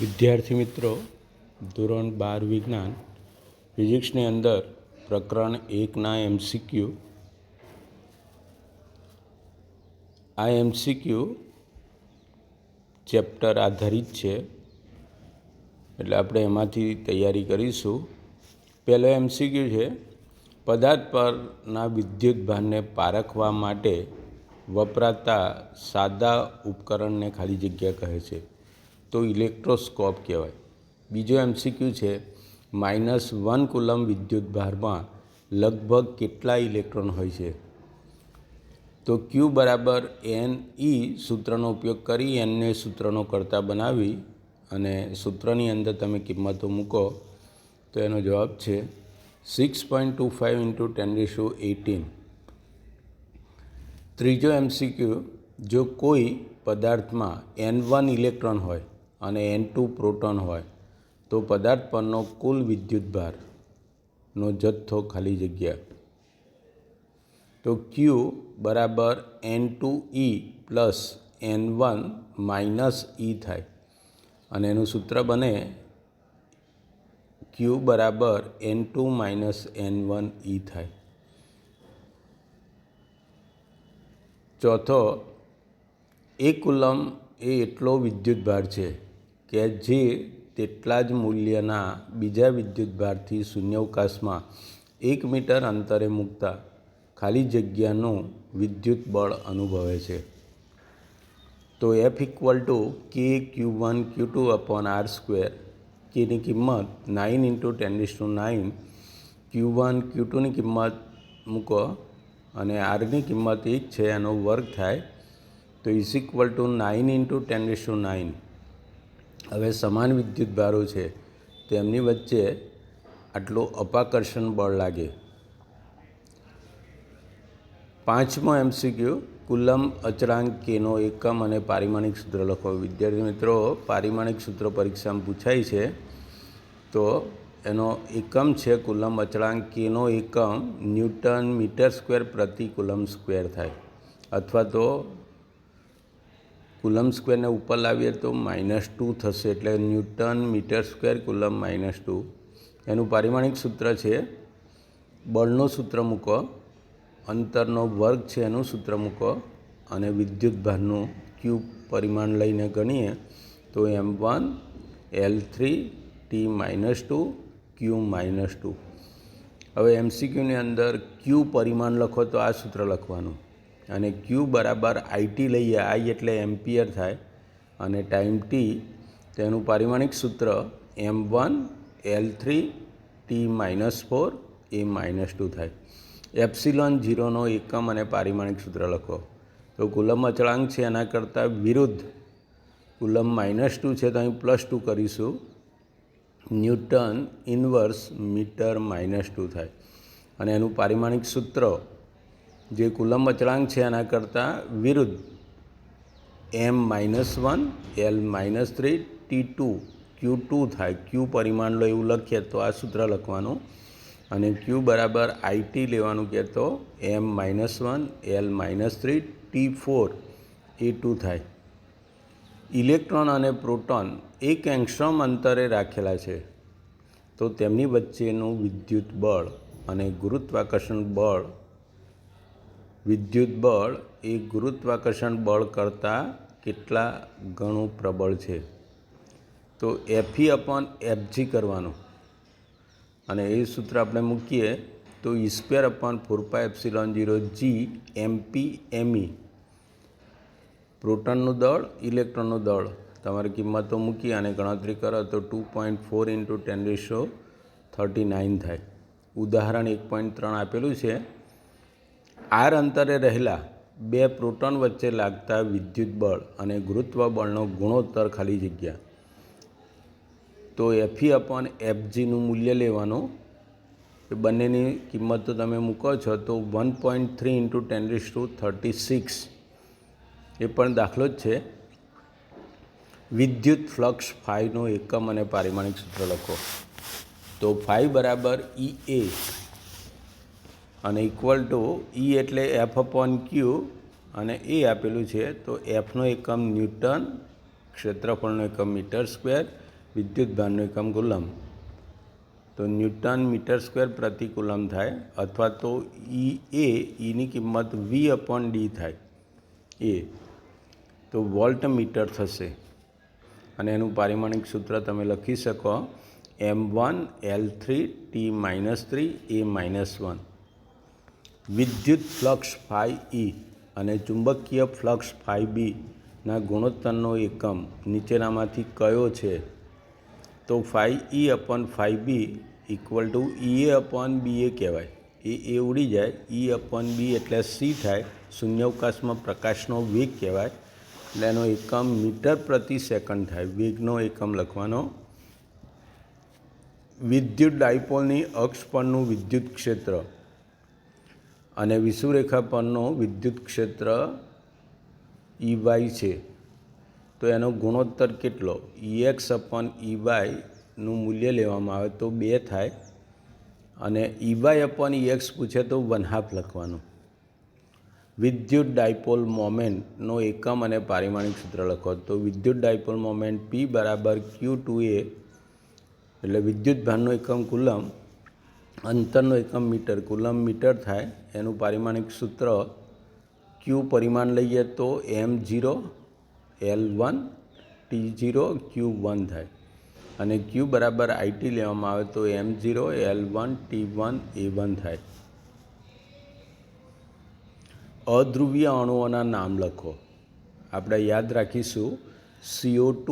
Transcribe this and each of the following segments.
વિદ્યાર્થી મિત્રો, ધોરણ 12 વિજ્ઞાન ફિઝિક્સની અંદર પ્રકરણ 1ના MCQ. આ MCQ ચેપ્ટર આધારિત છે, એટલે આપણે એમાંથી તૈયારી કરીશું. પહેલો MCQ છે, પદાર્થ પરના વિદ્યુતભારને પારખવા માટે વપરાતા સાદા ઉપકરણને ખાલી જગ્યા કહે છે, તો ઇલેક્ટ્રોસ્કોપ કહેવાય. બીજો MCQ છે, -1 કુલમ વિદ્યુતભારમાં લગભગ કેટલા ઇલેક્ટ્રોન હોય છે, તો Q = NE સૂત્રનો ઉપયોગ કરી Nને સૂત્રનો કરતા બનાવી અને સૂત્રની અંદર તમે કિંમતો મૂકો તો એનો જવાબ છે 6.25 × 1018. ત્રીજો MCQ, જો કોઈ પદાર્થમાં N1 ઇલેક્ટ્રોન હોય અને N2 પ્રોટોન હોય તો પદાર્થ પરનો કુલ વિદ્યુતભારનો જથ્થો ખાલી જગ્યા, તો Q = N2E + N1 - E થાય અને એનું સૂત્ર બને Q = N2 - N1E થાય. ચોથો, 1 કુલમ એ એટલો વિદ્યુતભાર છે કે જે તેટલા જ મૂલ્યના બીજા વિદ્યુતભારથી શૂન્યાવકાશમાં 1 મીટર અંતરે મૂકતા ખાલી જગ્યાનું વિદ્યુત બળ અનુભવે છે. તો F = kQ1Q2/r². Kની કિંમત 9 × 10⁹, Q1 Q2ની કિંમત મૂકો અને Rની કિંમત 1 છે, એનો વર્ગ થાય તો = 9 × 10⁹. હવે સમાન વિદ્યુતભારો છે તેમની વચ્ચે આટલું અપાકર્ષણ બળ લાગે. પાંચમો MCQ, કુલમ અચળાંક Kનો એકમ અને પારિમાણિક સૂત્ર લખો. વિદ્યાર્થી મિત્રો, પારિમાણિક સૂત્ર પરીક્ષામાં પૂછાય છે, તો એનો એકમ છે કુલમ અચળાંક Kનો એકમ ન્યૂટન મીટર² કુલમ સ્ક્વેર થાય, અથવા તો કુલમ સ્ક્વેરને ઉપર લાવીએ તો -2 થશે, એટલે ન્યૂટન મીટર² કુલમ -2. એનું પારિમાણિક સૂત્ર છે, બળનું સૂત્ર મૂકો, અંતરનો વર્ગ છે એનું સૂત્ર મૂકો અને વિદ્યુતભારનું Q પરિમાણ લઈને ગણીએ તો M1 L3 T-2 Q -2. હવે MCQની અંદર Q પરિમાણ લખો તો આ સૂત્ર લખવાનું અને Q = IT લઈએ, I એટલે એમ્પિયર થાય અને ટાઈમ T, તેનું પારિમાણિક સૂત્ર M1 L3 T-4 A -2 થાય. ε0નો એકમ અને પારિમાણિક સૂત્ર લખો. તો કુલમ અચળાંક છે એના કરતાં વિરુદ્ધ કુલમ -2 છે તો અહીં +2 કરીશું, ન્યૂટન ઇન્વર્સ મીટર -2 થાય અને એનું પારિમાણિક સૂત્ર જે કુલમ અચળાંક છે એના કરતાં વિરુદ્ધ M-1 L-3 T2 Q2 થાય. Q પરિમાણ લો એવું લખીએ તો આ સૂત્ર લખવાનું અને Q = IT લેવાનું કે તો M-1 L-3 T4 A2 થાય. ઇલેક્ટ્રોન અને પ્રોટોન 1 એંગસ્ટ્રોમ અંતરે રાખેલા છે, તો તેમની વચ્ચેનું વિદ્યુત બળ અને ગુરુત્વાકર્ષણ બળ, વિદ્યુત બળ એ ગુરુત્વાકર્ષણ બળ કરતાં કેટલા ગણું પ્રબળ છે, તો Fe/Fg કરવાનું અને એ સૂત્ર આપણે મૂકીએ તો E²/4πε0G Mp/me. પ્રોટોનનું દળ, ઇલેક્ટ્રોનનું દળ તમારી કિંમતો મૂકી અને ગણતરી કરો તો 2.4 × 1039 થાય. ઉદાહરણ 1.3 આપેલું છે, r અંતરે રહેલા 2 પ્રોટોન વચ્ચે લાગતા વિદ્યુત બળ અને ગુરુત્વ બળનો ગુણોત્તર ખાલી જગ્યા, તો Fe/Fgનું મૂલ્ય લેવાનું. એ બંનેની કિંમતો તમે મૂકો છો તો 1.3 × 1036. એ પણ દાખલો જ છે. વિદ્યુત ફ્લક્સ ફાઈનો એકમ અને પારિમાણિક સૂત્ર લખો. તો ફાઈ = EA અને = E એટલે F/Q અને એ આપેલું છે, તો Fનો એકમ ન્યૂટન, ક્ષેત્રફળનો એકમ મીટર², વિદ્યુત ભારનું એકમ કુલમ, તો ન્યૂટન મીટર સ્ક્વેર પ્રતિ કુલમ થાય, અથવા તો ઈની કિંમત V/D થાય એ, તો વોલ્ટ મીટર થશે. અને એનું પારિમાણિક સૂત્ર તમે લખી શકો M1L3T-3A-1. વિદ્યુત ફ્લક્સ φE અને ચુંબકીય ફ્લક્સ φB ના ગુણોત્તરનો એકમ નીચેનામાંથી કયો છે? તો φE/φB = EA/BA કહેવાય. એ ઉડી જાય, E/B એટલે C થાય, શૂન્યાવકાશમાં પ્રકાશનો વેગ કહેવાય, એટલે એનો એકમ મીટર પ્રતિ સેકન્ડ થાય. વેગનો એકમ લખવાનો. વિદ્યુત ડાયપોલની અક્ષ પરનું વિદ્યુત ક્ષેત્ર અને વિષુવરેખા પરનો વિદ્યુત ક્ષેત્ર EY છે, તો એનો ગુણોત્તર કેટલો? EX/EYનું મૂલ્ય લેવામાં આવે તો 2 થાય, અને EY/EX પૂછે તો 1/2 લખવાનું. વિદ્યુત ડાયપોલ મોમેન્ટનો એકમ અને પારિમાણિક સૂત્ર લખો. તો વિદ્યુત ડાયપોલ મોમેન્ટ P = Q2A, એટલે વિદ્યુત ભારનો એકમ કુલમ, અંતરનો એકમ મીટર, કુલમ મીટર થાય. એનું પારિમાણિક સૂત્ર Q પરિમાણ લઈએ તો M0L1 T0 Q1 થાય, અને Q = IT લેવામાં આવે તો M0L1 T1 A1 થાય. અધ્રુવીય અણુઓના નામ લખો. આપણે યાદ રાખીશું CO2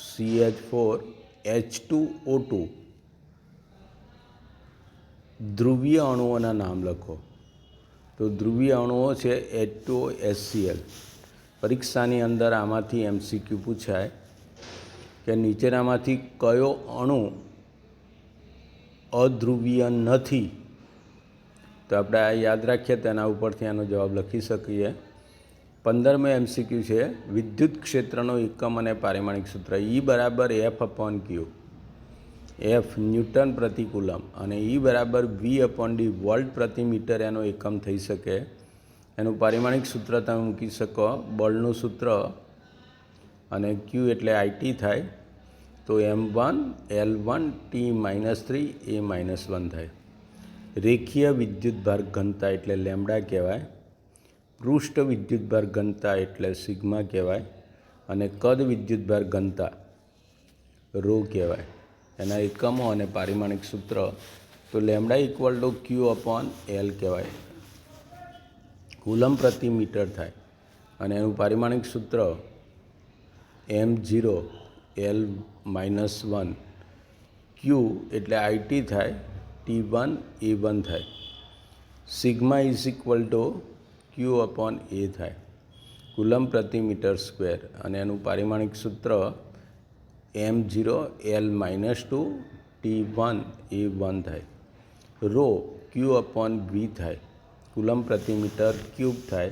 CH4 H2O2. ધ્રુવીય અણુઓના નામ લખો. તો ધ્રુવીય અણુઓ છે H2O HCl. પરીક્ષાની અંદર આમાંથી MCQ પૂછાય કે નીચેનામાંથી કયો અણુ અધ્રુવીય નથી? તો આપણે આ યાદ રાખીએ તેના ઉપરથી આનો જવાબ લખી શકીએ. 15મો MCQ છે વિદ્યુત ક્ષેત્રનો એકમ અને પારિમાણિક સૂત્ર. E = F/Q. F ન્યૂટન પ્રતિ કુલમ અને E = V/D વોલ્ટ પ્રતિ મીટર એનો એકમ થઈ શકે. એનું પારિમાણિક સૂત્ર તમે મૂકી શકો, બળનું સૂત્ર, અને Q એટલે IT થાય, તો M1L1 T-3A-1 થાય. રેખીય વિદ્યુતભાર ઘનતા એટલે લેમ્ડા કહેવાય. પૃષ્ઠ વિદ્યુતભાર ઘનતા એટલે સિગ્મા કહેવાય, અને કદ વિદ્યુતભાર ઘનતા રો કહેવાય. એના એકમો અને પારિમાણિક સૂત્ર, તો લેમ્ડા = Q/L કહેવાય, કુલમ પ્રતિ મીટર થાય, અને એનું પારિમાણિક સૂત્ર M0L-1. Q એટલે IT થાય, T1 A1 થાય. સિગ્મા = Q/A થાય, કુલમ પ્રતિ મીટર સ્ક્વેર, અને એનું પારિમાણિક સૂત્ર M0L-2 T1 A1 થાય. રો Q/V થાય, કુલમ પ્રતિ મીટર ક્યુબ થાય.